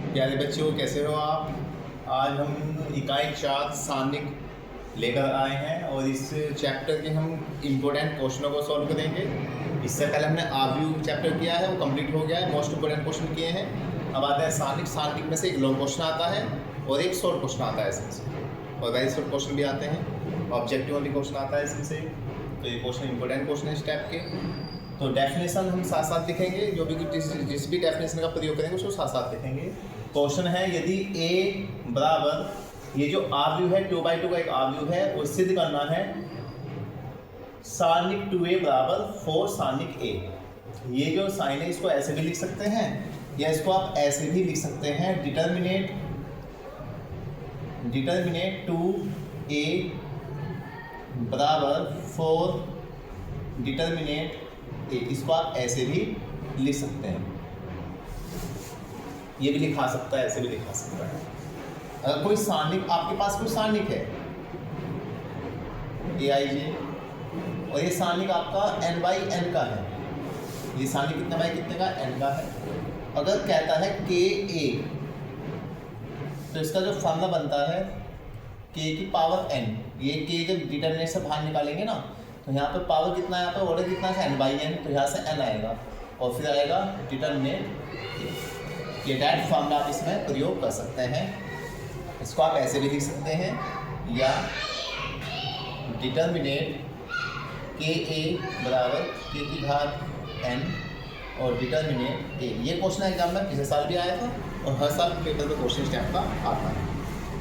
प्यारे बच्चों, कैसे हो आप। आज हम इकाई 4 सारणिक लेकर आए हैं और इस चैप्टर के हम इम्पोर्टेंट क्वेश्चनों को सॉल्व करेंगे। इससे पहले हमने आव्यूह चैप्टर किया है, वो कंप्लीट हो गया है, मोस्ट इम्पोर्टेंट क्वेश्चन किए हैं। अब आते हैं सारणिक। सारणिक में से एक लॉन्ग क्वेश्चन आता है और एक शॉर्ट क्वेश्चन आता है इसमें से, और वेरी शॉर्ट क्वेश्चन भी आते हैं। ऑब्जेक्टिव वाली क्वेश्चन आता है इसमें से। तो ये क्वेश्चन इंपॉर्टेंट क्वेश्चन है इस टाइप के। तो डेफिनेशन हम साथ साथ लिखेंगे, जो भी जिस भी डेफिनेशन का प्रयोग करेंगे उसको साथ साथ लिखेंगे। क्वेश्चन है, यदि a बराबर, ये जो आव्यूह है 2/2 का एक आव्यूह है, वो सिद्ध करना है सारणिक 2a बराबर 4 सारणिक a। ये जो साइन है इसको ऐसे भी लिख सकते हैं या इसको आप ऐसे भी लिख सकते हैं, डिटर्मिनेट 2a बराबर 4 डिटर्मिनेट a। इसको आप ऐसे भी लिख सकते हैं, ये भी लिखा सकता है, ऐसे भी लिखा सकता है। अगर कोई सारणिक, आपके पास कोई सारणिक है aij, और ये सारणिक आपका n/n का है। ये सारणिक कितने बाई कितने का, n का है। अगर कहता है ka, तो इसका जो फॉर्मूला बनता है k की पावर n। ये k जब डिटरमिनेंट से बाहर निकालेंगे ना, तो यहाँ पे पावर कितना है, यहाँ पे ऑर्डर कितना है n/n, तो यहाँ से n आएगा और फिर आएगा डिटरमिनेंट। ये डायरेक्ट फॉर्मूला आप इसमें प्रयोग कर सकते हैं। इसको आप ऐसे भी लिख सकते हैं, या डिटर्मिनेंट ka बराबर k की घात n और डिटर्मिनेंट a। ये क्वेश्चन एग्जाम में पिछले साल भी आया था और हर साल पेपर में क्वेश्चन इस टाइप का आता है।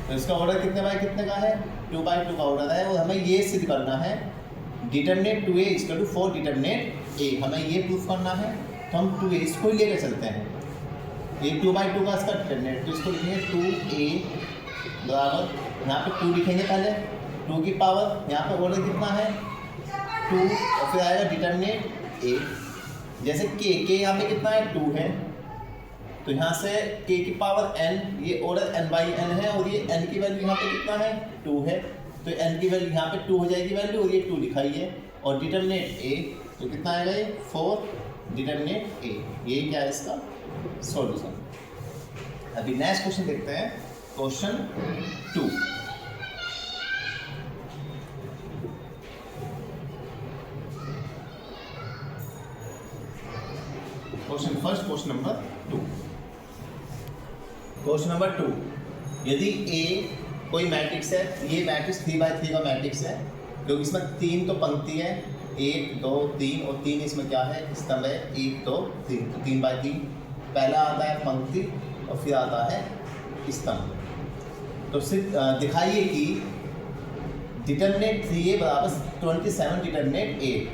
तो इसका ऑर्डर कितने बाय कितने का है, 2/2 का ऑर्डर है, और हमें ये सिद्ध करना है determinant 2a equal to 4 determinant a। हमें ये प्रूफ करना है, तो हम 2a इसको ही लेकर चलते हैं। ये 2/2 का इसका डिटर्मिनेंट, तो इसको लिखेंगे 2a बराबर, यहाँ पे 2 लिखेंगे पहले, 2 की पावर, यहाँ पे ऑर्डर कितना है 2, और फिर आएगा डिटर्मिनेंट a। जैसे k यहाँ पे कितना है 2 है, तो यहाँ से k की पावर n, ये ऑर्डर n/n है, और ये n की वैल्यू यहाँ पे कितना है 2 है, तो n की वैल्यू यहाँ पे 2 हो जाएगी वैल्यू, और ये 2 लिखाई है, और डिटर्मिनेंट a, तो कितना आएगा ये 4 डिटर्मिनेंट a। ये क्या है इसका सॉल्यूशन। अभी नेक्स्ट क्वेश्चन देखते हैं, question 2। Question number 2। Question number 2, यदि A कोई मैट्रिक्स है, ये मैट्रिक्स 3/3 का मैट्रिक्स है, क्योंकि इसमें 3 तो पंक्ति है, 1 2 3, और 3 इसमें क्या है, स्तंभ है, 1 2 3, तो 3/3। पहला आता है पंक्ति और फिर आता है स्तंभ। तो सिर्फ दिखाइए कि डिटर्मिनेंट 3a बराबर 27 डिटर्मिनेंट a।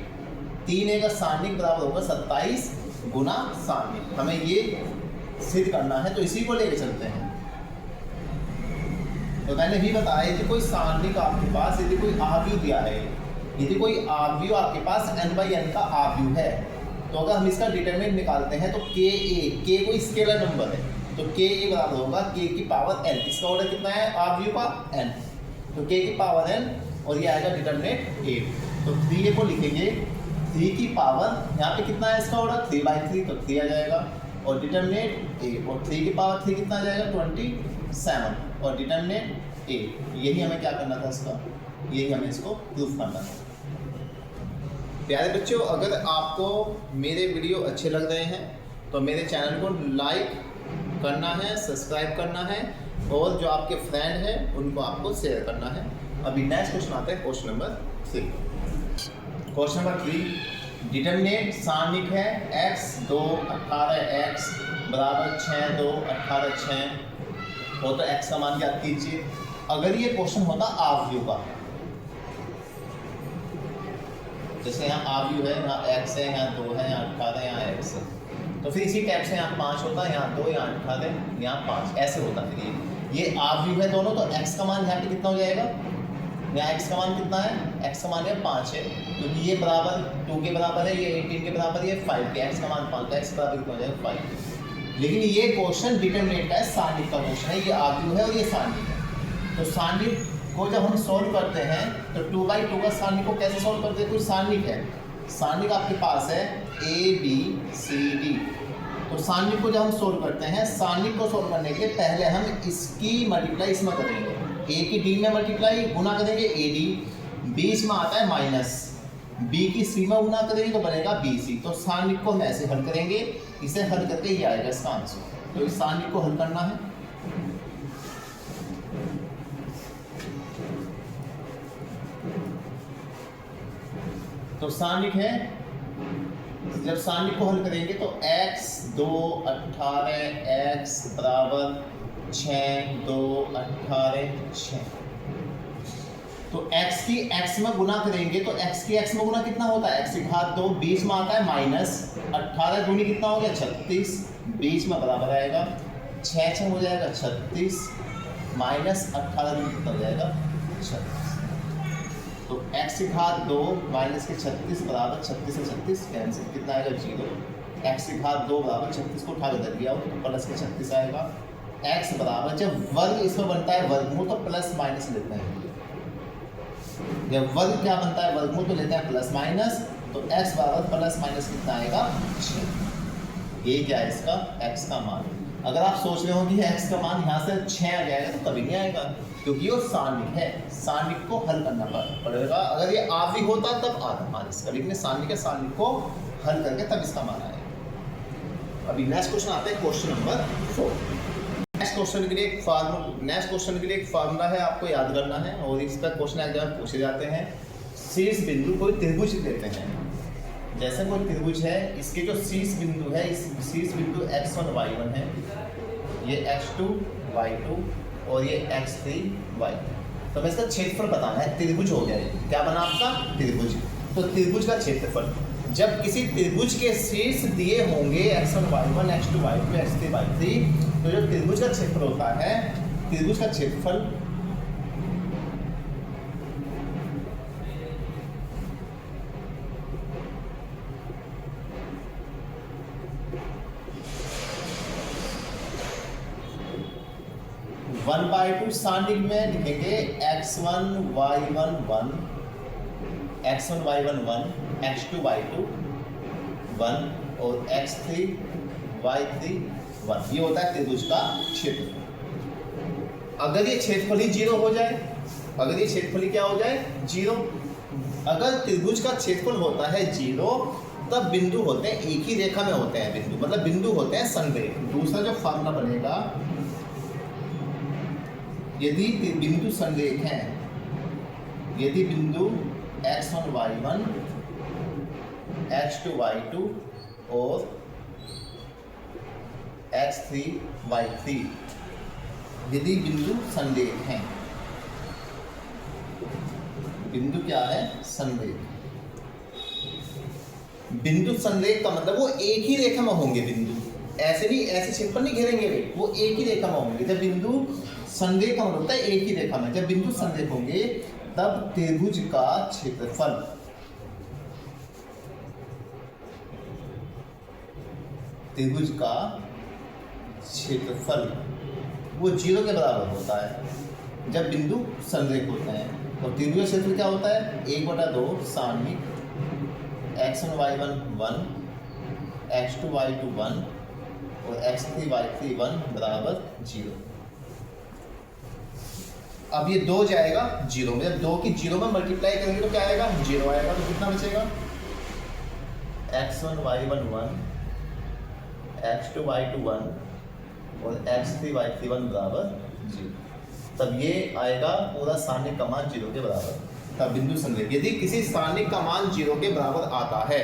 3a का सारणिक बराबर होगा 27 गुना सारणिक। हमें ये सिद्ध करना है, तो इसी को लेके चलते हैं। तो मैंने भी बताया कि कोई सारणिक आपके पास, यदि कोई आव्यूह दिया है, यदि कोई आव्यूह आपके पास n/n का आव्यूह है, तो अगर हम इसका डिटरमिनेंट निकालते हैं तो k कोई स्केलर नंबर है, तो k बराबर होगा k की पावर n। इसका ऑर्डर कितना है आव्यूह का n, तो k की पावर n, और ये आएगा डिटरमिनेंट a। तो 3a को लिखेंगे 3 की पावर, यहाँ पे कितना है इसका ऑर्डर 3/3, तो 3 आ जाएगा, और डिटर्मिनेंट a, और 3 की पावर 3 कितना आ जाएगा 27, और डिटर्मिनेंट a। यही हमें क्या करना था इसका, यही हमें इसको प्रूफ करना था। प्यारे बच्चों, अगर आपको मेरे वीडियो अच्छे लग रहे हैं तो मेरे चैनल को लाइक करना है, सब्सक्राइब करना है, और जो आपके फ्रेंड हैं उनको आपको शेयर करना है। अभी नेक्स्ट क्वेश्चन आता है, question number 3। Question number 3, determinant सारणिक है x 2 18 x बराबर 6 2 18 6 हो, तो x का मान ज्ञात कीजिए। अगर ये क्वेश्चन होता आव्यूह का, जैसे यहाँ आव्यूह है, यहाँ x है, यहाँ 2 है, यहाँ 18 है, यहाँ x है, तो फिर इसी टाइप से यहाँ 5 होता है, यहाँ 2, यहाँ 18, यहाँ 5, ऐसे होता है। फिर ये आव्यूह है दोनों, तो x का मान यहाँ पे कितना हो जाएगा, यहाँ x का मान कितना है, x का मान है 5 है, क्योंकि ये बराबर 2 के बराबर है, ये 18 के बराबर, ये 5 के, x का मान 5 का, x बराबर कितना हो जाएगा 5। लेकिन ये क्वेश्चन डिटर्मिनेंट का है, सारणिक का क्वेश्चन है, ये आव्यूह है और ये सारणिक है। तो सारणिक को जब हम सॉल्व करते हैं तो 2/2 का सारणिक को कैसे सॉल्व करते हैं, कोई सारणिक है, सारणिक आपके पास है a b c d, तो सारणिक को जब हम सोल्व करते हैं, सारणिक को सोल्व करने के लिए पहले हम इसकी मल्टीप्लाई इसमें करेंगे, ए की डी में मल्टीप्लाई गुना करेंगे ए डी, बीच में आता है माइनस, बी की सी में गुना करेंगे तो बनेगा बी सी। तो सारणिक को हम ऐसे हल करेंगे, इसे हल करके ये आएगा इसका आंसर। तो इस सारणिक को हल करना है। तो सारणिक है, जब सारणिक को हल करेंगे तो x 2 18 x बराबर 6 2 18 6। तो x की x में गुना करेंगे तो x की x में गुना कितना होता है, x की घात 2, बीच में आता है माइनस, 18 दूनी कितना हो गया 36, बीच में बराबर आएगा 6 6 हो जाएगा 36, माइनस 18 दूनी कितना हो जाएगा 36। तो x की घात 2 माइनस के 36 बराबर 36 से 36 कैंसिल, कितना आएगा 0। x की घात 2 बराबर 36 को उठा के दे दिया तो प्लस के 36 आएगा। x बराबर, जब वर्ग इसमें बनता है वर्गमूल तो प्लस माइनस लेते हैं, जब वर्ग क्या बनता है वर्गमूल तो लेते हैं प्लस माइनस। तो x बराबर प्लस माइनस कितना आएगा 6। ये क्या है इसका x का मान। अगर आप सोच रहे हो कि x का मान यहाँ से 6 आ जाएगा तो कभी नहीं आएगा, क्योंकि वो सारणिक है, सारणिक को हल करना पड़ेगा। अगर ये आवी होता तब आता मान इसका, लेकिन सारणिक है, सारणिक को हल करके तब इसका मान आएगा। अभी नेक्स्ट क्वेश्चन आता है क्वेश्चन नंबर 4। नेक्स्ट क्वेश्चन के लिए एक फार्मूला है, आपको याद करना है और इस पर क्वेश्चन एग्जाम में पूछे जाते हैं। शीर्ष बिंदु कोई त्रिभुज लेते हैं, जैसे कोई त्रिभुज है, इसके जो शीर्ष बिंदु है, इस शीर्ष बिंदु x1 y1 है, ये x2 y2 और ये x3 y। तो हमें इसका क्षेत्रफल बताना है। त्रिभुज हो गया, क्या बना आपका त्रिभुज। तो त्रिभुज का क्षेत्रफल, जब किसी त्रिभुज के शीर्ष दिए होंगे x1 y1 x2 y2 x3 y3, तो जो त्रिभुज का क्षेत्रफल होता है, त्रिभुज का क्षेत्रफल वन बाई टू सारणिक में लिखेंगे x1 y1 1, x1 y1 1, x2 y2 1 और x3 y3 1। ये होता है त्रिभुज का क्षेत्रफल। अगर ये क्षेत्रफल ही 0 हो जाए, अगर ये क्षेत्रफल ही क्या हो जाए 0, अगर त्रिभुज का क्षेत्रफल होता है 0, तब बिंदु होते हैं एक ही रेखा में होते हैं बिंदु, मतलब बिंदु होते हैं संरेख। दूसरा जो फार्मूला बनेगा, यदि बिंदु संरेख हैं, यदि बिंदु x1 y1 x2 y2 और x3 y3 यदि बिंदु संरेख हैं, बिंदु क्या है संरेख। बिंदु संरेख का मतलब वो एक ही रेखा में होंगे बिंदु, ऐसे नहीं, ऐसे क्षेत्रफल नहीं घेरेंगे वे, वो एक ही रेखा में होंगे। जब बिंदु संरेख का मतलब होता है एक ही रेखा में, जब बिंदु संरेख होंगे तब त्रिभुज का क्षेत्रफल, त्रिभुज का क्षेत्रफल वो 0 के बराबर होता है जब बिंदु संरेख होते हैं। और त्रिभुज का क्षेत्रफल क्या होता है 1/2 सारणिक x1 y1 1, x2 y2 1 और x3 y3 1 बराबर 0। अब ये 2 जाएगा 0 में, जब 2 की 0 में मल्टीप्लाई करेंगे तो क्या आएगा 0 आएगा। तो कितना बचेगा x1 y1 1, x2 y2 1 और x3 y3 1 बराबर 0। तब ये आएगा पूरा सारणिक का मान 0 के बराबर। तब बिंदु संरेख, यदि किसी सारणिक का मान 0 के बराबर आता है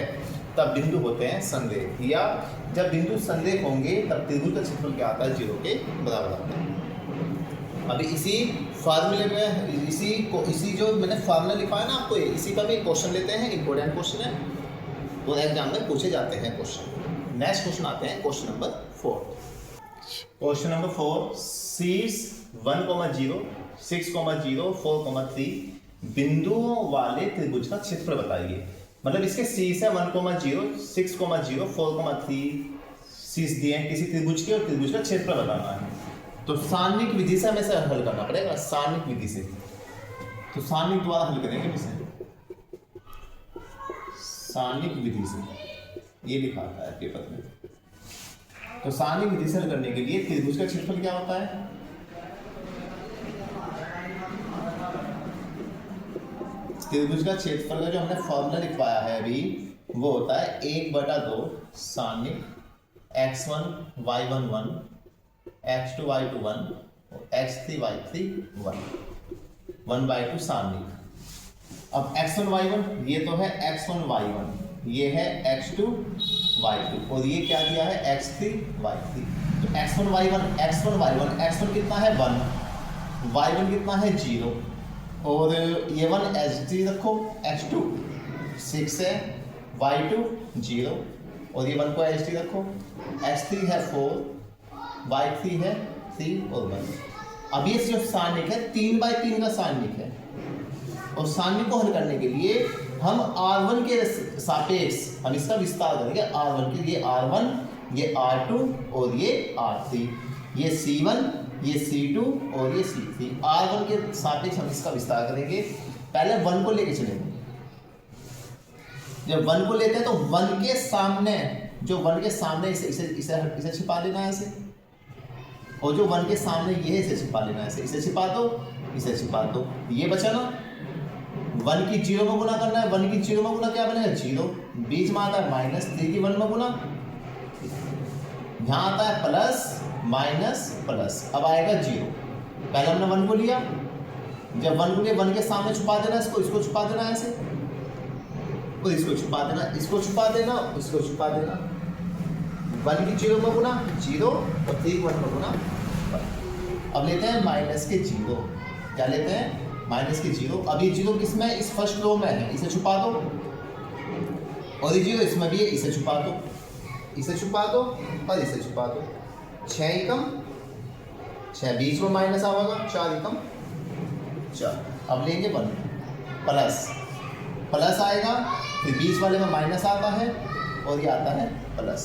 तब बिंदु होते हैं संरेख, या जब बिंदु संरेख होंगे तब त्रिभुज का क्षेत्रफल क्या आता है 0 के बराबर आता है। अभी इसी फार्मूले में इसी जो मैंने फार्मूला लिखा है ना आपको, इसी का भी क्वेश्चन लेते हैं, इंपॉर्टेंट क्वेश्चन है, तो एग्जाम में पूछे जाते हैं क्वेश्चन। नेक्स्ट क्वेश्चन आते हैं क्वेश्चन नंबर 4। क्वेश्चन नंबर 4, शीर्ष 1,0 6,0 4,3 बिंदुओं वाले त्रिभुज का क्षेत्रफल बताइए। मतलब इसके शीर्ष है 1,0 6,0 4,3 शीर्ष दिए हैं किसी त्रिभुज के, और त्रिभुज का क्षेत्रफल बताना है। तो सारणिक विधि से हमें हल करना पड़ेगा, सारणिक विधि से। तो सारणिक द्वारा हल करेंगे इसे, सारणिक विधि से। ये लिखा था है पेपर में। तो सारणी विधि से हल करने के लिए त्रिभुज का क्षेत्रफल क्या होता है? त्रिभुज का क्षेत्रफल का जो हमने फॉर्मूला लिखवाया है अभी, वो होता है 1/2 सारणी x1 y1 1 x2 y2 1 x3 y3 1 1/2 सारणी। अब x1 y1 ये तो है x1 y1, ये है x2 y2 और ये क्या दिया है x3 y3। तो x1 y1 x1 कितना है 1, y1 कितना है 0 और ये 1 h3 रखो, x2 6 है, y2 0 और ये 1 को h3 रखो, x3 है 4, y3 है 3 और 1। अब ये जो सारणिक है 3/3 का सारणिक है और सारणी को हल करने के लिए हम R1 के सापेक्ष हम इसका विस्तार करेंगे। R1 के लिए R1, ये R2 और ये R3, ये C1, ये C2 और ये C3। R1 के सापेक्ष हम इसका विस्तार करेंगे। पहले 1 को लेके चलेंगे। जब 1 को लेते हैं तो 1 के सामने, जो 1 के सामने इसे छिपा लेना है ऐसे, और जो 1 के सामने ये है इसे छिपा लेना है, इसे छिपा दो, इसे छिपा दो, ये बचा ना। 1 की 0 में गुना करना है, 1 की 0 में गुना क्या बनेगा 0, बीच में आता है माइनस, 3 की 1 में गुना, यहाँ आता है प्लस माइनस प्लस, अब आएगा 0। पहले हमने 1 को लिया, जब 1 को लिया 1 के सामने छुपा देना इसको छुपा देना ऐसे, और इसको छुपा देना, इसको छुपा देना, इसको छुपा देना। 1 की 0 में गुना 0 और 3 की 1 में गुना 1। अब लेते हैं माइनस के 0, क्या लेते हैं माइनस के 0। अब ये 0 किसमें है, इस फर्स्ट रो में है, इसे छुपा दो, और ये 0 इसमें भी है, इसे छुपा दो, इसे छुपा दो और इसे छुपा दो। 6 एकम 6, बीच में माइनस आएगा, 4 एकम 4। अब लेंगे 1 प्लस, प्लस आएगा, फिर बीच वाले में माइनस आता है और ये आता है प्लस।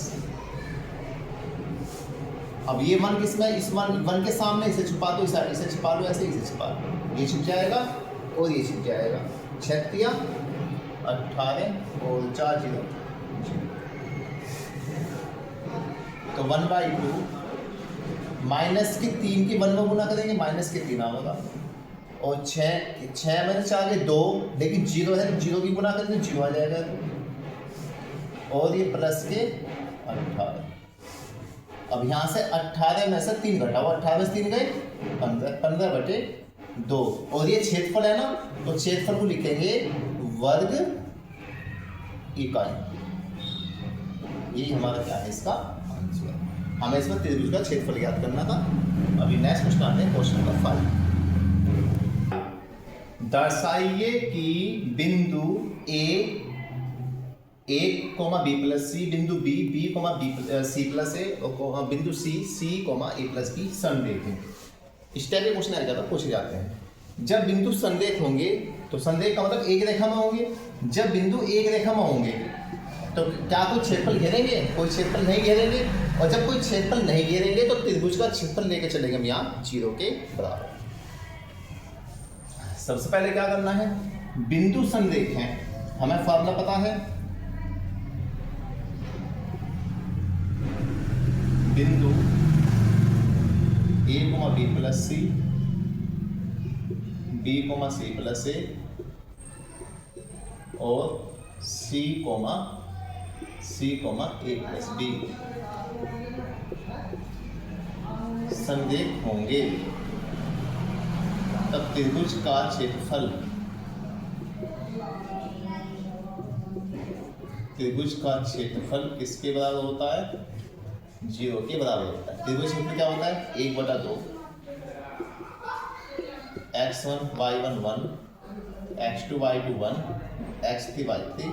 अब ये 1 किसमें, इस 1 के सामने इसे छुपा दो, इसे छुपा लो ऐसे, इसे छुपा दो, ये छिप जाएगा और ये छिप जाएगा। 36 18 और 4 0, तो 1/2 माइनस के 3 की 1 में गुना करेंगे, माइनस के 3 आएगा, और 6 में 4 के 2, लेकिन 0 है तो 0 की गुना करेंगे 0 आ जाएगा, और ये प्लस के 18। अब यहाँ से 18 में से 3 घटाओ, 18 में से 3 गए 15, 15/2, और ये क्षेत्रफल है ना, तो क्षेत्रफल को लिखेंगे वर्ग इकाई। ये हमारा क्या है इसका आंसर। हमें इसमें त्रिभुज का क्षेत्रफल याद करना था। अभी नेक्स्ट क्वेश्चन आते हैं, क्वेश्चन नंबर 5। दर्शाइए कि बिंदु A 1, B + C, बिंदु B C + A और बिंदु C A + B संरेख है। इस टाइप के क्वेश्चन आ जाता है, पूछे जाते हैं। जब बिंदु संरेख होंगे तो संरेख का मतलब एक रेखा में होंगे। जब बिंदु एक रेखा में होंगे तो क्या कोई क्षेत्रफल घेरेंगे, कोई क्षेत्रफल नहीं घेरेंगे, और जब कोई क्षेत्रफल नहीं घेरेंगे तो त्रिभुज का क्षेत्रफल लेके चलेंगे हम यहाँ 0 के बराबर। सबसे पहले क्या करना है, बिंदु संरेख है, हमें फॉर्मूला पता है, बिंदु A, B + C, B, C + A और C, A + B संरेख होंगे, तब त्रिभुज का क्षेत्रफल, त्रिभुज का क्षेत्रफल किसके बराबर होता है, 0 के बराबर होता है। त्रिभुज क्षेत्रफल क्या होता है, 1/2 x1 y1 1 x2 y2 1 x3 y3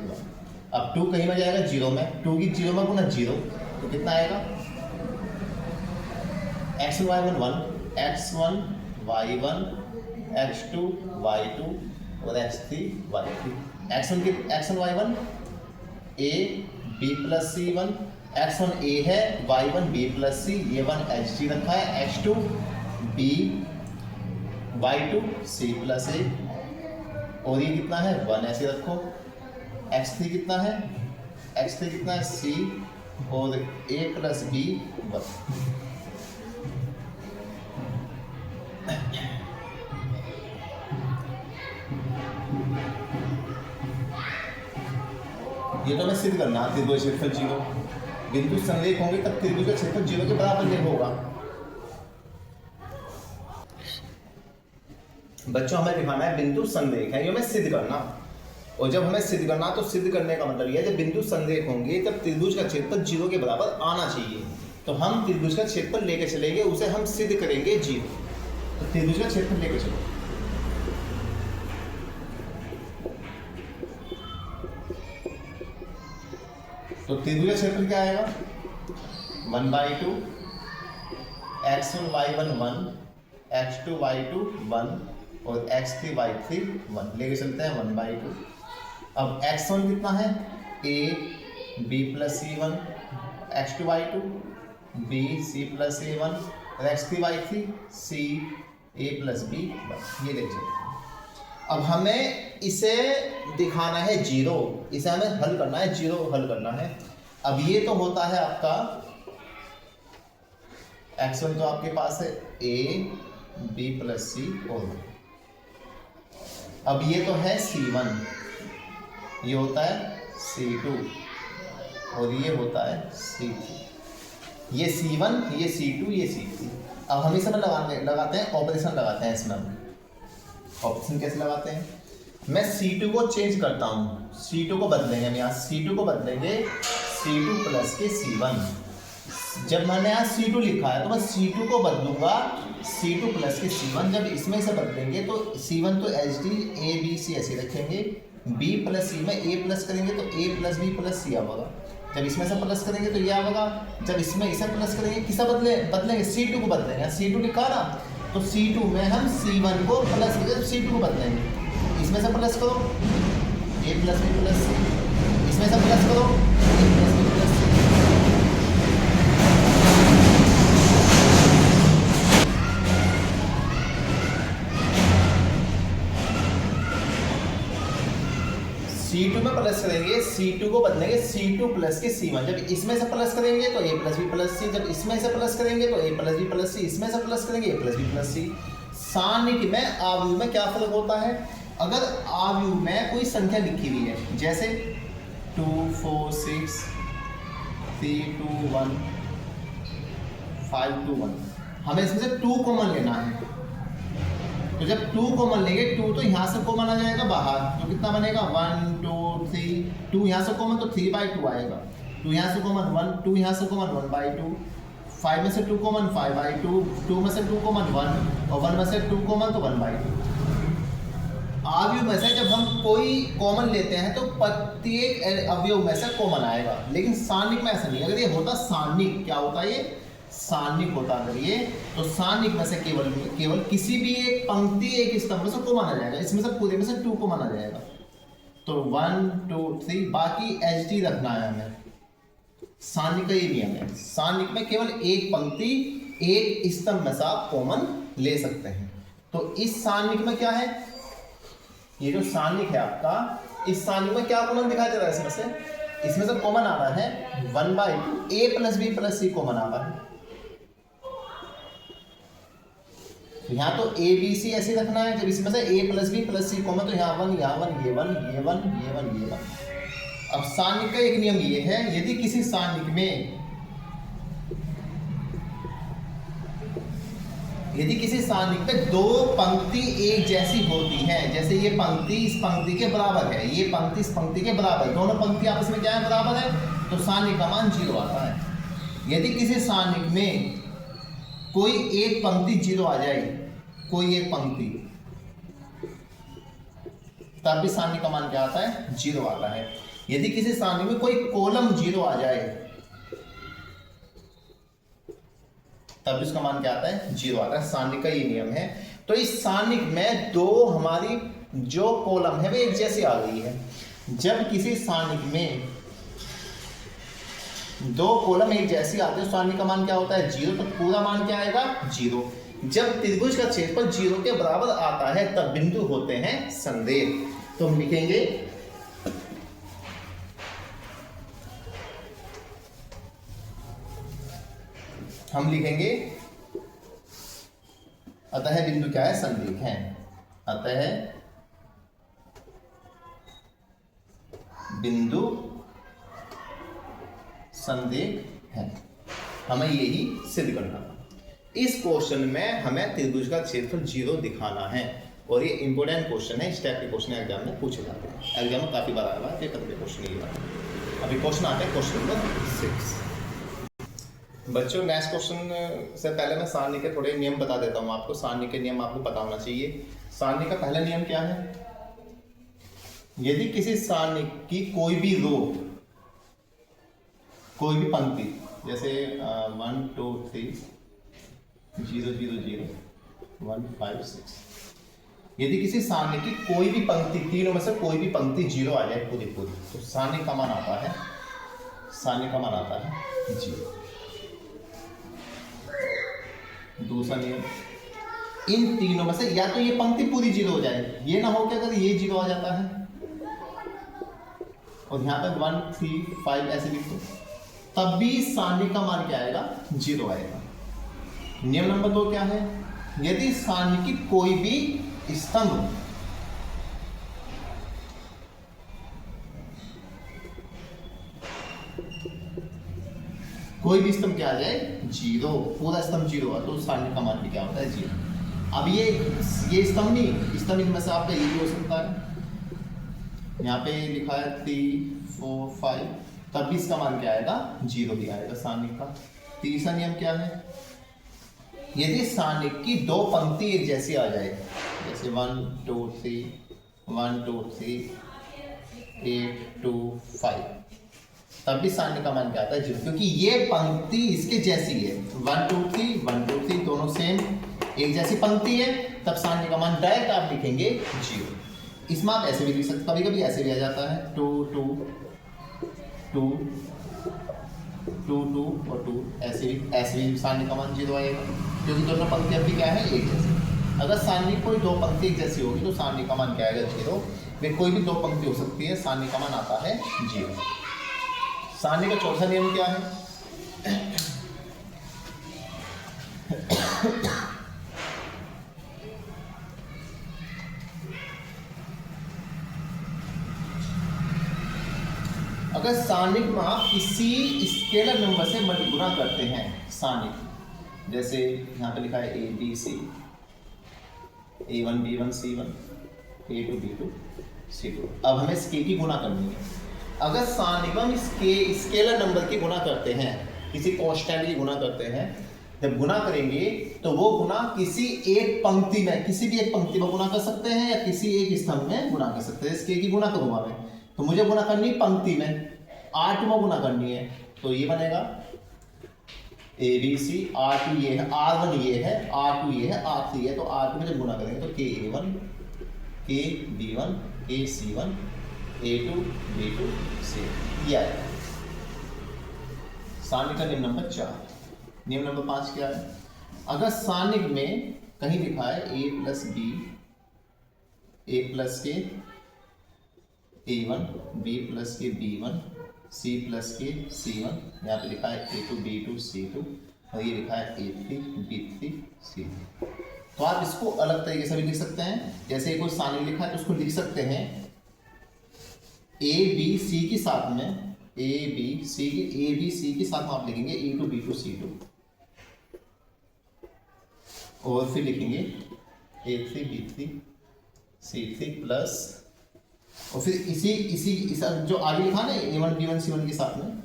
1। अब 2 कहीं में जाएगा 0 में, 2 की 0 में गुना 0, तो कितना आएगा x1 y1 1 x1 y1 x2 y2 और x3 y3। x1 y1 a b + c 1, x1 a है, y1 b + c, ये 1 h रखा है, x2 b y2 c + a, और ये कितना है 1 ऐसे रखो। x3 कितना है, x3 कितना है c और a प्लस बी 1। ये तो हमें सिद्ध करना है त्रिभुज क्षेत्रफल 0, बिंदु संरेख होंगे तब त्रिभुज का क्षेत्रफल 0 के बराबर नहीं होगा। बच्चों हमें दिखाना है बिंदु संरेख है, ये हमें सिद्ध करना, और जब हमें सिद्ध करना तो सिद्ध करने का मतलब ये है जब बिंदु संरेख होंगे तब त्रिभुज का क्षेत्रफल 0 के बराबर आना चाहिए। तो हम त्रिभुज का क्षेत्रफल लेके चलेंगे, उसे हम सिद्ध करेंगे 0। तो त्रिभुज का क्षेत्रफल लेके चलो। तो त्रिभुज का क्षेत्रफल क्या आएगा 1/2 x1 y1 1 x2 y2 1 और x3 y3 1 लेके चलते हैं 1/2। अब x1 कितना है a b plus c1, x2 y2 b c plus a1 और x3 y3 c a plus b 1, ये लेके चलते हैं। अब हमें इसे दिखाना है 0, इसे हमें हल करना है, 0 हल करना है। अब ये तो होता है आपका x1 तो आपके पास है a b प्लस c और 1। अब ये तो है c1, ये होता है c2 और ये होता है c3। ये c1, ये c2, ये c3। अब हम इसे लगाते हैं ऑपरेशन लगाते हैं इसमें। ऑप्शन कैसे लगाते हैं, मैं C2 को चेंज करता हूँ, C2 को बदलेंगे हम यहाँ, C2 को बदलेंगे C2 प्लस के C1। जब मैंने यहाँ C2 लिखा है तो मैं C2 को बदलूंगा C2 प्लस के C1। जब इसमें से बदलेंगे तो C1 तो HD A B C ऐसे रखेंगे, B प्लस C में A प्लस करेंगे तो A plus B plus C आएगा। जब इसमें से प्लस करेंगे तो ये आएगा, जब इसमें इसे प्लस करेंगे किसा बदलेंगे C2 को बदलेंगे। C2 लिखा ना, तो C2 में हम C1 को प्लस करके C2 को बदलेंगे। इसमें से प्लस करो A plus B plus C, इसमें से प्लस करो A plus B plus C। C2 में प्लस करेंगे, C2 को बदलेंगे C2 प्लस के C1। जब इसमें से प्लस करेंगे तो A plus B plus C, जब इसमें से प्लस करेंगे तो A plus B plus C, इसमें से प्लस करेंगे A plus B plus C। सारणिक में आव्यूह में क्या फर्क होता है, अगर आव्यूह में कोई संख्या लिखी हुई है जैसे 2 4 6 3 2 1 5 2 1, हमें इसमें से 2 कॉमन लेना है। तो जब 2 कॉमन लेंगे, 2 तो यहाँ से कॉमन आ जाएगा बाहर, तो कितना बनेगा 1 2 3, 2 यहाँ से कॉमन तो 3/2 आएगा, 2 यहाँ से कॉमन 1, 2 यहाँ से कॉमन 1/2, 5 में से 2 कॉमन 5/2, 2 में से 2 कॉमन 1 और 1 में से 2 कॉमन तो 1/2। अवयव में से जब हम कोई कॉमन लेते हैं तो प्रत्येक अवयव में से कॉमन आएगा, लेकिन सारणिक में ऐसा नहीं। अगर ये होता सारणिक, क्या होता है ये सारणिक होता अगर ये, तो सारणिक में से केवल किसी भी एक पंक्ति एक स्तंभ में से कॉमन आ जाएगा, इसमें से पूरे में से 2 कॉमन आ जाएगा। तो 1 2 3 बाकी HD रखना है हमें। सारणिक का ये नियम है, सारणिक में केवल एक पंक्ति एक स्तंभ में से आप कॉमन ले सकते हैं। तो इस सारणिक में क्या है, ये जो सारणिक है आपका, इस सारणिक में क्या कॉमन दिखाई दे रहा है, इसमें से कॉमन आ रहा है 1/2 A plus B plus C common आ रहा है। यहाँ तो A B C ऐसे रखना है, जब इसमें से A plus B plus C common तो यहाँ 1 यहाँ 1 ये 1 ये 1 ये 1 ये 1। अब सारणिक का एक नियम ये है, यदि किसी सारणिक में दो पंक्ति एक जैसी होती है, जैसे ये पंक्ति इस पंक्ति के बराबर है, ये पंक्ति इस पंक्ति के बराबर है, दोनों पंक्ति आपस में क्या है बराबर है, तो सारणिक का मान 0 आता है। यदि किसी सारणिक में कोई एक पंक्ति 0 आ जाए, कोई एक पंक्ति, तब भी सारणिक का मान क्या आता है 0 आता है। यदि किसी सारणिक में कोई कॉलम 0 आ जाए तब इसका मान क्या आता है 0 आता है। सारणिक का ये नियम है। तो इस सारणिक में दो हमारी जो कॉलम है वे एक जैसी आ गई है। जब किसी सारणिक में दो कॉलम एक जैसी आती है, सारणिक का मान क्या होता है 0, तो पूरा मान क्या आएगा 0। जब त्रिभुज का क्षेत्रफल 0 के बराबर आता है तब बिंदु होते हैं संरेख। तो हम लिखेंगे हम लिखेंगे अतः बिंदु क्या है, संरेख है। अतः बिंदु संरेख है, हमें यही सिद्ध करना था। इस क्वेश्चन में हमें त्रिभुज का क्षेत्रफल 0 दिखाना है और ये इंपॉर्टेंट क्वेश्चन है। इस टाइप के क्वेश्चन एग्जाम में पूछे जाते हैं, एग्जाम में काफी बार आया हुआ है, पेपर में क्वेश्चन नहीं हुआ। अभी क्वेश्चन आते हैं क्वेश्चन नंबर 6। बच्चों नेक्स्ट क्वेश्चन से पहले मैं सारणी के थोड़े नियम बता देता हूँ आपको। सारणी के नियम आपको पता होना चाहिए। सारणी का पहला नियम क्या है, यदि किसी सारणी की कोई भी रो, कोई भी पंक्ति, जैसे 1 2 3 0 0 0 1 5 6, यदि किसी सारणी की कोई भी पंक्ति, तीनों में से कोई भी पंक्ति 0 आ जाए पूरी पूरी, तो सारणी का मान आता है, सारणी का मान आता है 0। दूसरा नियम, इन तीनों में से या तो ये पंक्ति पूरी 0 हो जाए, ये ना हो कि अगर ये 0 आ जाता है और यहां पर 1 3 5 ऐसे लिख दो, तब भी सारणी का मान क्या आएगा, 0 आएगा। नियम नंबर 2 क्या है, यदि सारणी की कोई भी स्तंभ क्या आ जाए, 0, पूरा स्तंभ 0 है, तो सारणी का मान भी क्या होता है, 0। अब ये स्तंभ नहीं, स्तंभ इनमें से आपका ये भी हो सकता है। यहाँ पे लिखा है 3 4 5, तब भी इसका मान क्या आएगा, 0 ही आएगा सारणी का। तीसरा नियम क्या है, यदि सारणी की दो पंक्ति एक जैसी आ जाए, जैसे 1 2 3 1 2 3 8 2 5, तब भी सारणी का मान क्या आता है, 0, क्योंकि ये पंक्ति इसके जैसी है। 1 2 3 1 2 3 दोनों सेम एक जैसी पंक्ति है, तब सारणी का मान डायरेक्ट आप लिखेंगे 0। इसमें आप ऐसे भी लिख सकते, कभी कभी ऐसे भी आ जाता है 2 2 2 2 2 और 2, ऐसे भी सारणी का मान 0 आएगा, क्योंकि दोनों पंक्तियां भी क्या है, एक जैसी। अगर सारणी कोई दो पंक्ति एक जैसी होगी तो सारणी का मान क्या आएगा, 0। वे कोई भी दो पंक्ति हो सकती है, सारणी का मान आता है 0। सारणी का चौथा नियम क्या है, अगर सारणिक में आप किसी स्केलर नंबर से गुणा करते हैं, सारणिक जैसे यहाँ पे लिखा है A B C, A1 B1 C1 A2 B2 C2। अब हमें इसके की गुणा करनी है। अगर सारणिक में हम स्केलर नंबर की गुणा करते हैं, किसी कांस्टेंट की गुणा करते हैं, जब गुणा करेंगे तो वो गुणा किसी एक पंक्ति में, किसी भी एक पंक्ति में गुणा कर सकते हैं या किसी एक स्तंभ में गुणा कर सकते हैं। इसके की गुणा करूंगा मैं, तो मुझे गुणा करनी है पंक्ति में, R2 में गुणा करनी है, तो ये बनेगा ABC, R2 ये है, R1 ये है, R2 ये है, R3 ये है, तो R2 में जब गुणा करेंगे तो KA1 KB1 AC1 A2 B2 C, ये आएगा। सारणिक का नियम नंबर 4। नियम नंबर 5 क्या है, अगर सारणिक में कहीं लिखा है A plus B, A plus के A1, B प्लस के B1, C प्लस के C1, यहाँ पे लिखा है A2 B2 C2 और ये लिखा है A3 B3 C3, तो आप इसको अलग तरीके से भी लिख सकते हैं। जैसे कोई सारणी लिखा है तो उसको लिख सकते हैं A B C के साथ में, A B C के साथ में आप लिखेंगे A2 B2 C2 और फिर लिखेंगे A3 B3 C3 प्लस, और फिर इसी जो आगे लिखा ना A1 B1 C1 के साथ में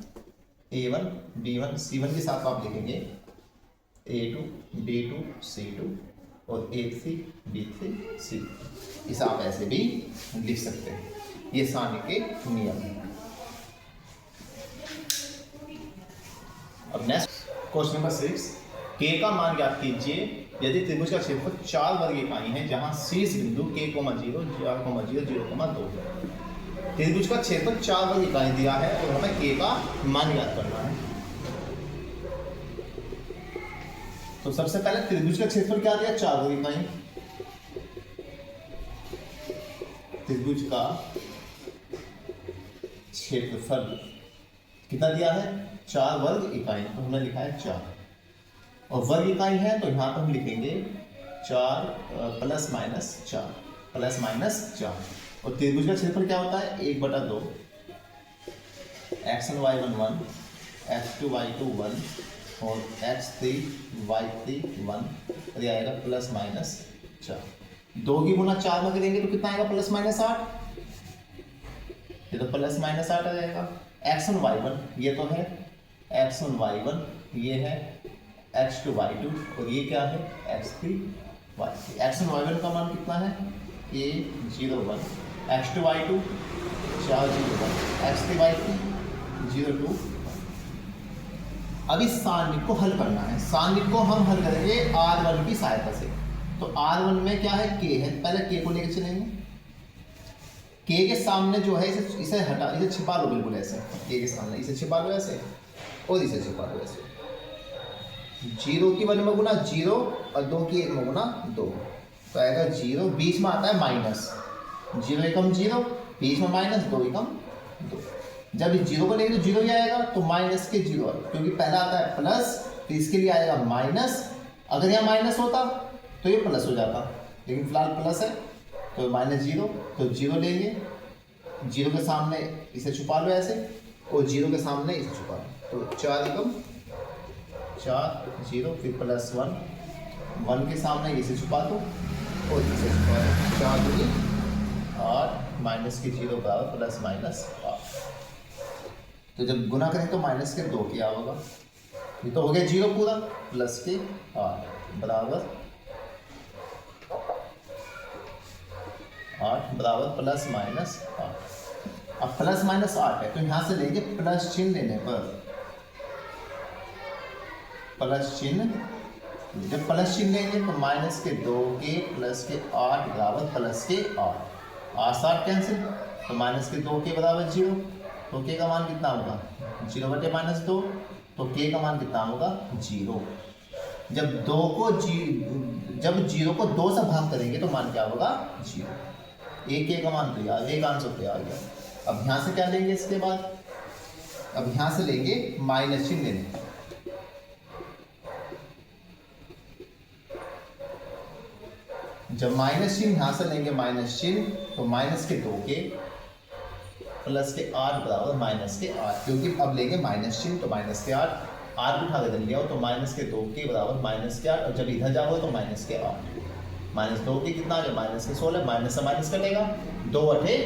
A1 B1 C1 के साथ आप लिखेंगे A2 B2 C2 और A3 B3 C3। इसे आप ऐसे भी लिख सकते हैं। ये सारणी के नियम हैं। अब नेक्स्ट क्वेश्चन नंबर 6, K का मान ज्ञात कीजिए यदि त्रिभुज का क्षेत्रफल 4 वर्ग इकाई है जहां शीर्ष बिंदु K, 0 0 0 2 है। त्रिभुज का क्षेत्रफल 4 वर्ग इकाई दिया है और हमें K का मान ज्ञात करना है। तो सबसे पहले त्रिभुज का क्षेत्रफल क्या दिया, 4 वर्ग इकाई। त्रिभुज का क्षेत्रफल कितना दिया है, 4 वर्ग इकाई, तो हमने लिखा है 4। और वर्ग इकाई है तो यहाँ पर हम लिखेंगे 4 प्लस माइनस 4 और त्रिभुज का क्षेत्रफल क्या होता है 1/2 x1 y1 1 x2 y2 1 और x3 y3 1 और ये आएगा प्लस माइनस 4। 2 की गुना 4 में करेंगे तो कितना आएगा प्लस माइनस 8, ये तो प्लस माइनस 8 आ जाएगा। x1 y1 ये तो है, x1 y1 ये है, x2 y2 और ये क्या है x3 y3। x1 y1 का मान कितना है a 0 1, x2 y2 4 0 1, x3 y3 0 2। अब इस सारणिक को हल करना है। सारणिक को हम हल करेंगे R1 की सहायता से। तो R1 में क्या है k है, पहले k को लेकर चलेंगे। k के सामने जो है इसे हटा, इसे छिपा लो बिल्कुल ऐसे, k के सामने इसे छिपा लो ऐसे और इसे छिपा लो ऐसे। 0 की 1 में गुना 0 और 2 की 1 में गुना 2 तो आएगा 0, बीच में आता है माइनस, 0 एकम 0, बीच में माइनस, 2 एकम 2। जब इस 0 को लेंगे तो 0 ही आएगा, तो माइनस के 0 क्योंकि पहला आता है प्लस तो इसके लिए आएगा माइनस। अगर यहाँ माइनस होता तो ये प्लस हो जाता, लेकिन फिलहाल प्लस है तो माइनस 0, तो 0 लेंगे, 0 के सामने इसे छुपा लो ऐसे और 0 के सामने इसे छुपा लो, तो 4 एकम 4 0 फिर प्लस 1, 1 के सामने इसे छुपा दो और इसे छुपा दो, 4 दूनी 8 माइनस के 0 बराबर प्लस माइनस 8। तो जब गुना करें तो माइनस के 2 किया होगा, ये तो हो गया 0 पूरा, प्लस के 8 बराबर प्लस माइनस 8। अब प्लस माइनस 8 है तो यहाँ से लेंगे प्लस चिन्ह लेने पर, प्लस चिन्ह, जब प्लस चिन्ह लेंगे तो माइनस के 2 के प्लस के 8 बराबर प्लस के 8, 8 7 कैंसिल, तो माइनस के 2 के बराबर 0, तो k का मान कितना होगा 0 बटे माइनस 2, तो k का मान कितना होगा 0। जब 0 को 2 से भाग करेंगे तो मान क्या होगा 0। एक k का मान तो यार एक आंसर पे आ गया। अब यहाँ से क्या लेंगे इसके बाद, अब यहाँ से लेंगे माइनस चिन्ह लेंगे, जब माइनस चिन्ह यहाँ से लेंगे माइनस चिन्ह तो माइनस के 2 के प्लस के 8 बराबर माइनस के 8, क्योंकि अब लेंगे माइनस चिन्ह तो माइनस के 8, 8 उठा के ले आओ तो माइनस के 2 के बराबर माइनस के 8, और जब इधर जाओगे तो माइनस के 8, माइनस 2 के कितना आ गया माइनस के 16, माइनस से माइनस कटेगा 2 8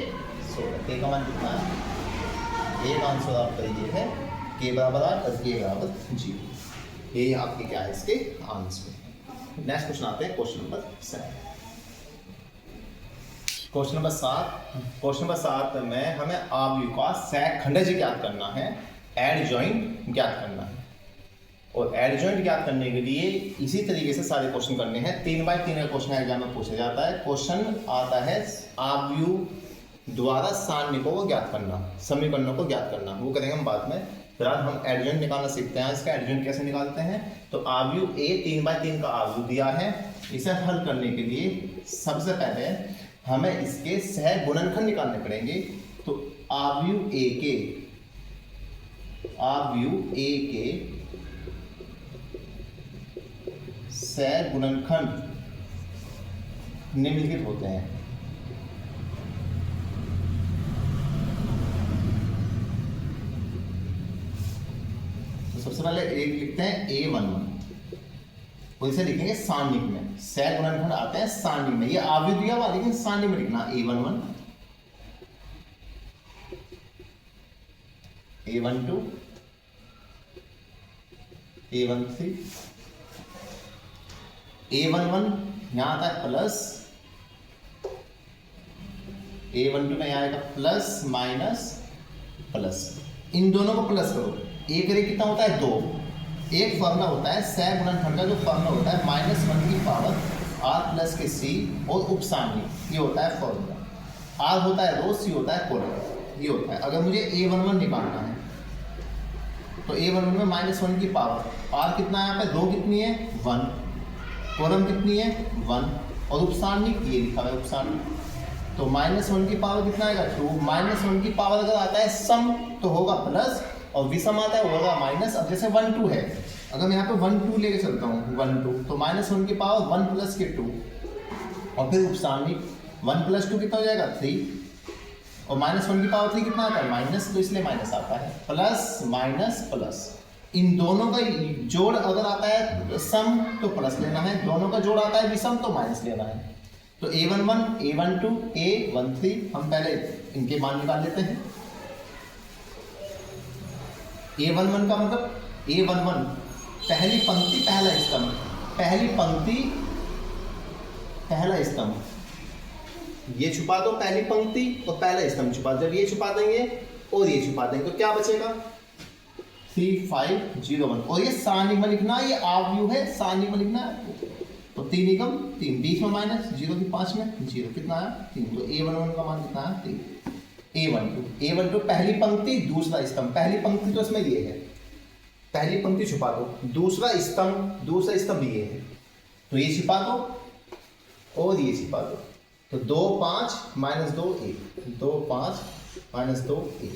16, के का मान कितना है, एक आंसर आपका ये है के बराबर 8 और के बराबर 0। ये आपके क्या है इसके आंसर। नेक्स्ट क्वेश्चन आते हैं क्वेश्चन नंबर 7। क्वेश्चन नंबर 7 में हमें अवयव का सहखंडज ज्ञात करना है, एडजॉइंट ज्ञात करना है। और एडजॉइंट ज्ञात करने के लिए इसी तरीके से सारे क्वेश्चन करने हैं। 3x3 का क्वेश्चन एग्जाम में पूछा जाता है। क्वेश्चन आता है अवयव द्वारा सारणिकों को ज्ञात करना, समीकरणों को ज्ञात करना, वो करेंगे हम बाद में। फिलहाल हम एडजॉइंट निकालना सीखते हैं। इसका एडजॉइंट कैसे निकालते हैं, तो अवयव A 3x3 का अवयव दिया है, इसे हल करने के लिए सबसे पहले हमें इसके सह गुणनखंड निकालने पड़ेंगे। तो अवयव A के सह गुणनखंड निम्नलिखित होते हैं। तो सबसे पहले एक लिखते हैं A11, और इसे लिखेंगे सारणिक में, सह गुणनखंड आते हैं सारणिक में, ये अवयव दिया हुआ लेकिन सारणिक में लिखना A11, A12, A13, A11 यहाँ आता है प्लस, A12 में यहाँ आएगा प्लस माइनस प्लस, इन दोनों को प्लस करो, एक करे कितना होता है 2। एक फॉर्मूला होता है सह गुणनखंड का, जो फॉर्मूला होता है -1 की पावर r प्लस के c और उपसारणिक, ये होता है फॉर्मूला। r होता है रो, c होता है कॉलम, ये होता है। अगर मुझे A11 निकालना है तो A11 में -1 की पावर, r कितना है यहाँ पे, रो कितनी है 1, कॉलम कितनी है 1, और उपसारणिक ये लिखा है उपसारणिक, तो -1 की पावर कितना आएगा 2, -1 की पावर अगर आता है सम तो होगा प्लस, और विषम आता है होगा माइनस। अब जैसे 1 2 है अगर मैं यहाँ पे 1 2 लेके चलता हूँ 1 2 तो -1 की पावर 1 प्लस के 2 और फिर उपसारणिक 1 प्लस 2 कितना हो जाएगा 3 और -1 की पावर 3 कितना आता है माइनस, तो इसलिए माइनस आता है। प्लस माइनस प्लस, इन दोनों का जोड़ अगर आता है सम तो प्लस लेना है, दोनों का जोड़ आता है विषम तो माइनस लेना है। तो a11 a12 a13 हम पहले इनके मान निकाल लेते हैं। a11 का मतलब a11 पहली पंक्ति पहला स्तंभ, पहली पंक्ति पहला स्तंभ, ये छुपा दो पहली पंक्ति और पहला स्तंभ छुपा दो। जब ये छुपा देंगे और ये छुपा देंगे तो क्या बचेगा 3501 और ये सारणी में लिखना, ये आव्यूह है, सारणी में लिखना है। तो 3 एकम 3, बीच में माइनस 0 की 5 में 0 कितना आया 3, तो a11 का मान कितना है 3। a12 पहली पंक्ति दूसरा स्तंभ, पहली पंक्ति तो इसमें ये है, पहली पंक्ति छुपा दो, दूसरा स्तंभ ये है तो ये छिपा दो और ये छिपा दो। तो 2 5 -2 1, 2 5 -2 1,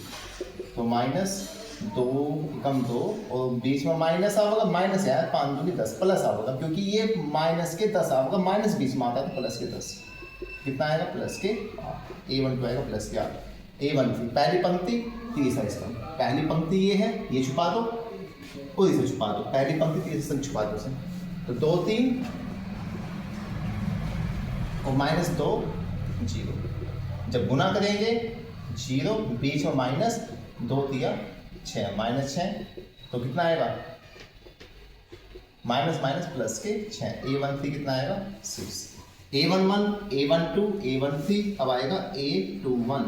तो -2 कम 2 और बीच में माइनस आएगा, माइनस यार 5 दूनी 10 प्लस आएगा, क्योंकि ये माइनस के 10 आएगा, माइनस बीच में आता है तो प्लस के 10 कितना आएगा प्लस के 8, a12 आएगा प्लस के 8। a13 पहली पंक्ति तीसरा स्तंभ, पहली पंक्ति ये है, ये छुपा दो और इसे छुपा दो, पहली पंक्ति तीसरा स्तंभ छुपा दो इसे। तो 2 3 और -2 0, जब गुना करेंगे 0 बीच में माइनस 2 3 6 -6 तो कितना आएगा माइनस माइनस प्लस के 6, a13 कितना आएगा 6। a11 a12 a13 अब आएगा a21,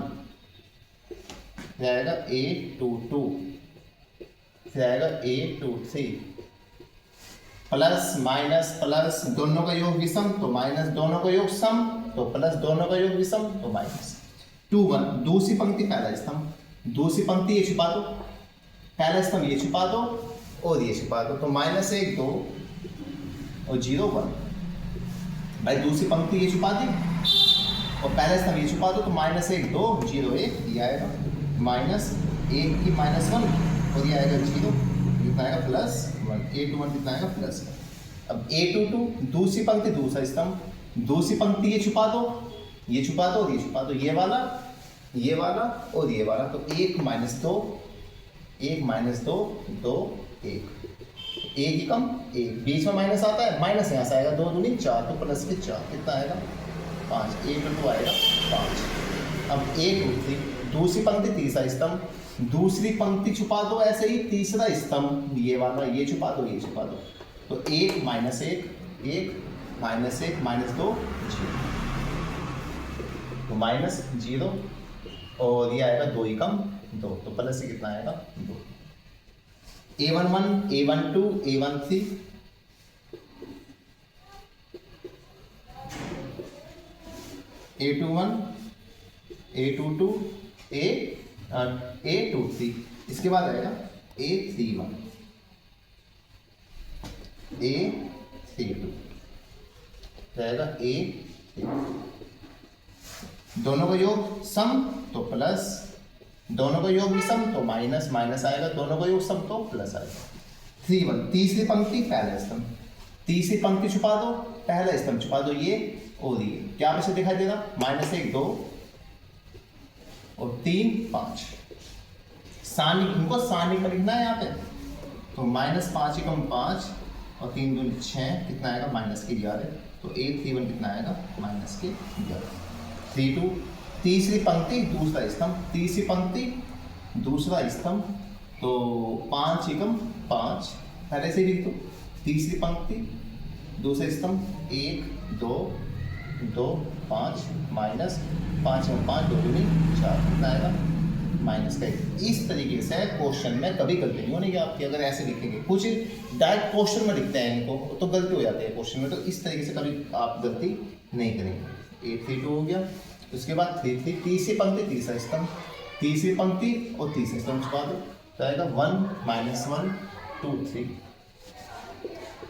फिर आएगा a22, फिर आएगा a23, प्लस माइनस प्लस दोनों का योग विषम तो माइनस, दोनों का योग सम तो प्लस, दोनों का योग विषम तो माइनस। 21 दूसरी पंक्ति पहला स्तंभ, दूसरी पंक्ति ये छुपा दो, पहला स्तंभ ये छुपा दो और ये छुपा दो, तो -1 2 और 0 1। भाई दूसरी पंक्ति ये छुपा दी और पहला स्तंभ ये छुपा दो, तो -1 2 0 1 ये आएगा, -1 की -1 और ये आएगा 0 कितना आएगा +1, a21 कितना आएगा +1। अब a22 दूसरी पंक्ति दूसरा स्तंभ, दूसरी पंक्ति ये छुपा दो, ये छुपा दो और ये छुपा दो, ये वाला और ये वाला, तो 1 -2 1 -2 2 1, 1 कम 1 बीच में माइनस आता है, माइनस यहाँ से आएगा 2 दूनी 4 तो प्लस के 4 कितना आएगा 5, a22 आएगा 5। अब a23 दूसरी पंक्ति तीसरा स्तंभ, दूसरी पंक्ति छुपा दो ऐसे ही, तीसरा स्तंभ ये वाला ये छुपा दो ये छुपा दो, तो 1 -1 1 -1 -2 0, तो -0 और ये आएगा 2 कम 2 तो प्लस से कितना आएगा 2। a11 a12 a13 a21 a22 a23, इसके बाद आएगा a31 a32 आएगा a32, दोनों का योग सम तो प्लस, दोनों का योग विषम तो माइनस, माइनस आएगा, दोनों का योग सम तो प्लस आएगा। 31 तीसरी पंक्ति पहला स्तंभ, तीसरी पंक्ति छुपा दो पहला स्तंभ छुपा दो, ये और ये क्या वैसे दिखाई देगा -1 2 और 3 5, सारणी इनको सारणी में लिखना है यहाँ पे, तो -5 कम 5 और 3 दूनी 6 कितना आएगा -11, तो a31 कितना आएगा -11। 32 तीसरी पंक्ति दूसरा स्तंभ, तीसरी पंक्ति दूसरा स्तंभ, तो 5 एकम 5 पहले से लिख दो, तीसरी पंक्ति दूसरा स्तंभ 1 2 2 5 -5 में 5 2 दूनी 4 कितना आएगा -1। इस तरीके से क्वेश्चन में कभी गलती नहीं होगी आपकी, अगर ऐसे लिखेंगे, कुछ डायरेक्ट क्वेश्चन में लिखते हैं इनको तो गलती हो जाती है क्वेश्चन में, तो इस तरीके से कभी आप गलती नहीं करेंगे। 832 हो गया, उसके बाद 33 तीसरी पंक्ति तीसरा स्तंभ, तीसरी पंक्ति और तीसरा स्तंभ छुपा दो, तो आएगा 1 -1 2 3,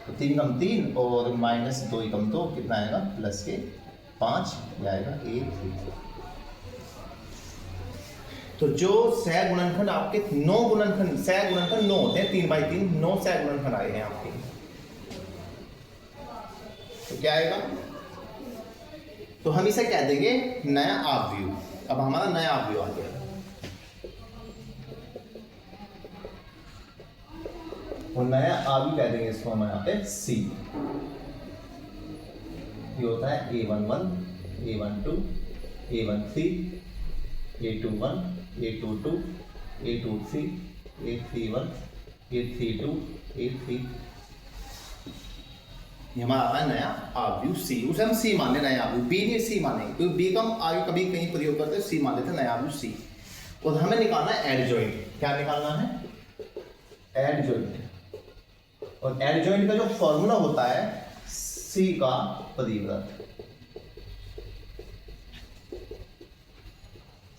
तो 3 कम 3 और -2 कम 2 कितना आएगा +5, ये आएगा a3। तो जो सह गुणनखंड आपके 9 गुणनखंड, सह गुणनखंड 9 होते हैं, 3/3 9 सह गुणनखंड आए हैं आपके, तो क्या आएगा? तो हम इसे कह देंगे नया आव्यूह। अब हमारा नया आव्यूह आ गया, और नया आव्यूह कह देंगे इसको हम यहाँ पे C। ये होता है A11, A12, A13, A21, A22, A23, A31, A32, A3। ये हमारा नया आव्यूह C। उसे हम C मान लें, नया आव्यूह। B नहीं C मानेंगे, क्योंकि B का हम आगे कभी कहीं प्रयोग करते हैं, C मान लेते हैं, नया आव्यूह C। और हमें निकालना है एडजॉइंट। क्या निकालना है? एडजॉइंट। और एडजॉइंट का जो फॉर्मूला होता है C का परिव्रत,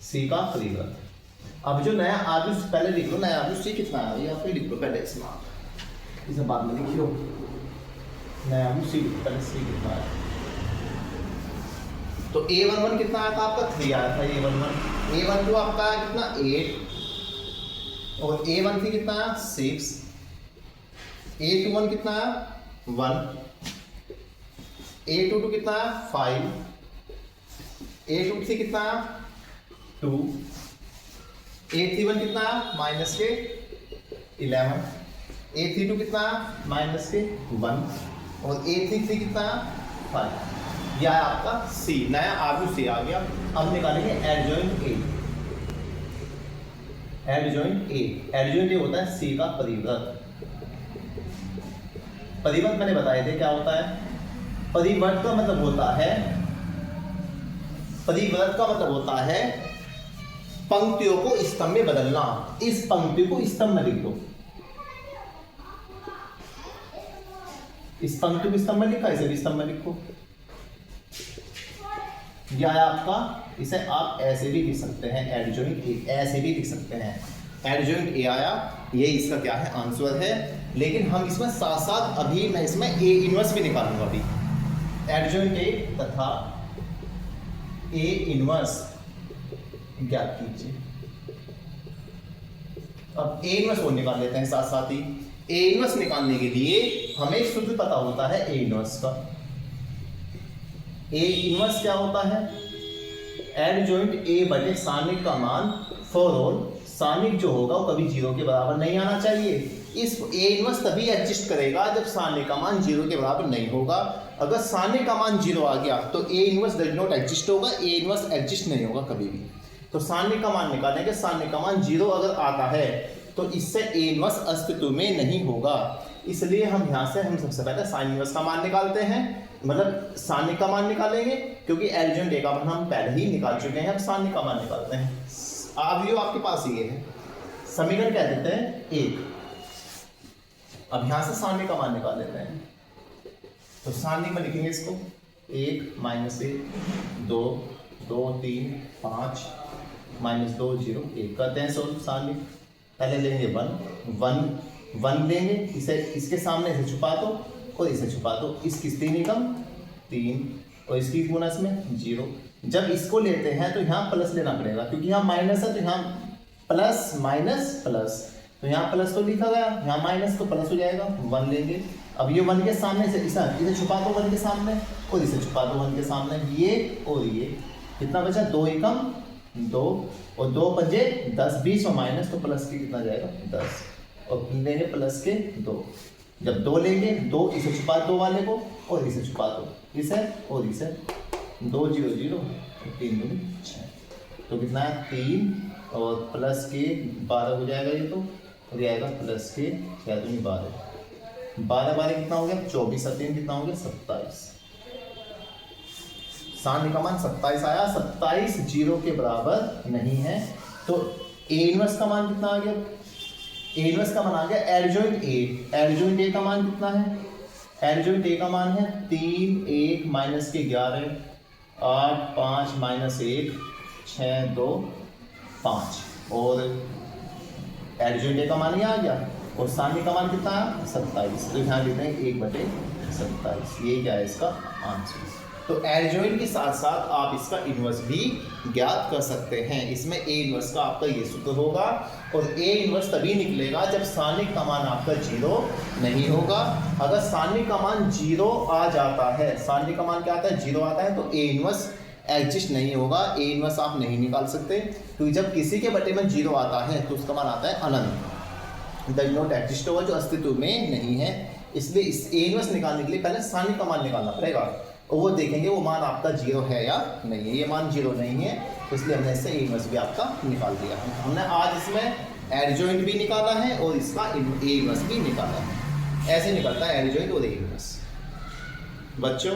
C का परिव्रत। अब जो नया आव्यूह, पहले लिख लो नया आव्यूह C कितना है, या फिर लिख लो पहले इसमें, आप इसे बाद में लिखियो। नया आव्यूह C, पहले C कितना है? तो A11 कितना आया था आपका? 3 आया था A11। A12 आपका आया कितना? 8। और A13 कितना आया? 6। A21 कितना आया? 1। A22 कितना आया? 5। A23 कितना आया? 2। A31 कितना आया? माइनस के 11। A32 कितना आया? माइनस के 1। और A33 कितना आया? 5। यह है आपका C, नया आव्यूह C आ गया। अब निकालेंगे adjoint A। Adjoint A, adjoint A होता है C का परिव्रत। परिवर्त मैंने बताए थे क्या होता है। परिवर्त का मतलब होता है, परिवर्त का मतलब होता है पंक्तियों को स्तंभ में बदलना। इस पंक्ति को स्तंभ में लिख दो, इस पंक्ति को स्तंभ में लिखा, इसे भी स्तंभ में लिखो। यह है आपका, इसे आप ऐसे भी लिख सकते हैं, एडजॉइंट ए, ऐसे भी लिख सकते हैं। एडजॉइंट ए आया, ये इसका क्या है? आंसर है। लेकिन हम इसमें साथ साथ अभी मैं इसमें ए इनवर्स भी निकालूंगा अभी। एडजॉइंट ए तथा ए इनवर्स ज्ञात कीजिए। अब ए इनवर्स को निकाल लेते हैं साथ साथ ही। ए इनवर्स निकालने के लिए हमें सूत्र पता होता है ए इनवर्स का। ए इनवर्स क्या होता है? एडजॉइंट ए बटे सानिक का मान फॉर ऑल। सानिक जो होगा वो कभी 0 के बराबर नहीं आना चाहिए। इस ए इनवर्स तभी एडजस्ट करेगा जब सानिक का मान 0 के बराबर नहीं होगा। अगर सानिक का मान 0 आ गया तो A inverse does not adjust होगा, ए इनवर्स एडजस्ट नहीं होगा कभी भी। तो सानिक का मान निकालेंगे, सानिक का मान 0 अगर आता है तो इससे ए इनवर्स अस्तित्व में नहीं होगा। इसलिए हम यहाँ से हम सबसे पहले साइन इनवर्स का मान निकालते हैं, मतलब सानिक का मान निकालेंगे, क्योंकि एडजॉइंट ए का मान हम पहले ही निकाल चुके हैं। अब सानिक का मान निकालते हैं। आव्यूह आपके पास ये है, समीकरण कह देते हैं 1। अब यहाँ से सानिक का मान निकाल लेते हैं। तो सानिक में लिखेंगे इसको 1 -1 2 2 3 5 -2 0 1 करते हैं। सोल्व सानिक पहले लेंगे 1 लेंगे, इसे इसके सामने से छुपा दो और इसे छुपा दो। इसकी 3 एकम 3 और इसकी बोनस में 0। जब इसको लेते हैं तो यहाँ प्लस लेना पड़ेगा, क्योंकि यहाँ माइनस है तो यहाँ प्लस माइनस प्लस, तो यहाँ प्लस तो लिखा गया, यहाँ माइनस तो प्लस हो जाएगा। 1 लेंगे। अब ये 1 के सामने से इसे छुपा दो 1 के सामने और इसे छुपा दो 1 के सामने, ये और ये। कितना बचा? 2 एकम 2 और 2 पंजे 10, 20 और माइनस तो प्लस के कितना जाएगा? 10 और लेंगे प्लस के 2। जब 2 लेंगे 2 इसे छुपा दो वाले को और इसे छुपा दो, इसे और इसे। 2 0 0 3 2 6, तो कितना है? 3 और प्लस के 12 हो जाएगा ये, तो और ये आएगा प्लस के 6 2 12 12 12 कितना हो गया? 24 और 3 कितना हो गया? 27। सानिक का मान 27 आया। 27 0 के बराबर नहीं है, तो ए इनवर्स का मान कितना आ गया? ए इनवर्स का मान आ गया एडजॉइंट ए। एडजॉइंट ए का मान कितना है? एडजॉइंट ए का मान है 3 1 माइनस के 11 8 5 माइनस 1 6 2 5 और एडजॉइंट ए का मान ये आ गया। और सानिक का मान कितना है? 27। तो ध्यान देते हैं 1/27। ये क्या है इसका आंसर। तो एडजॉइंट के साथ साथ आप इसका इन्वर्स भी ज्ञात कर सकते हैं। इसमें ए इन्वर्स का आपका ये सूत्र होगा और ए इन्वर्स तभी निकलेगा जब सारणिक का मान आपका 0 नहीं होगा। अगर सारणिक का मान 0 आ जाता है, सारणिक का मान क्या आता है 0 आता है, तो ए इन्वर्स एग्जिस्ट नहीं होगा, ए इन्वर्स आप नहीं निकाल सकते। क्योंकि जब किसी के बटे में 0 आता है तो उसका मान आता है अनंत, डज नॉट एग्जिस्ट होगा, जो अस्तित्व में नहीं है। इसलिए इस ए इन्वर्स निकालने के लिए पहले सारणिक का मान निकालना पड़ेगा और वो देखेंगे वो मान आपका 0 है या नहीं है। ये मान 0 नहीं है तो इसलिए हमने इससे ए इन्वर्स भी आपका निकाल दिया है। हमने आज इसमें एडजॉइंट भी निकाला है और इसका ए इन्वर्स भी निकाला है। ऐसे निकलता है एडजॉइंट और ए इन्वर्स। बच्चों,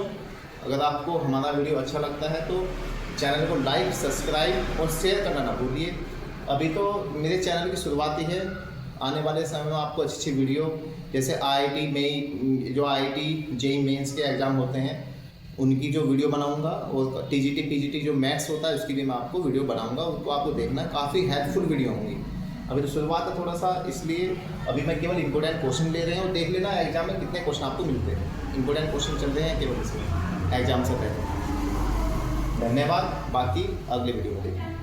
अगर आपको हमारा वीडियो अच्छा लगता है तो चैनल को लाइक, सब्सक्राइब और शेयर करना ना भूलिए। अभी तो मेरे चैनल की शुरुआत ही है, आने वाले समय में आपको अच्छी वीडियो जैसे IIT में जो IIT JEE मेंस के एग्ज़ाम होते हैं उनकी जो वीडियो बनाऊंगा और TGT PGT जो मैथ्स होता है उसकी भी मैं आपको वीडियो बनाऊंगा, उनको आपको देखना, काफ़ी हेल्पफुल वीडियो होंगी। अभी तो शुरुआत है थोड़ा सा, इसलिए अभी मैं केवल इंपॉर्टेंट क्वेश्चन ले रहे हैं और देख लेना एग्जाम में कितने क्वेश्चन आपको मिलते हैं। इंपॉर्टेंट क्वेश्चन चल रहे हैं केवल इसमें एग्जाम से पहले। धन्यवाद, बाकी अगले वीडियो में देखेंगे।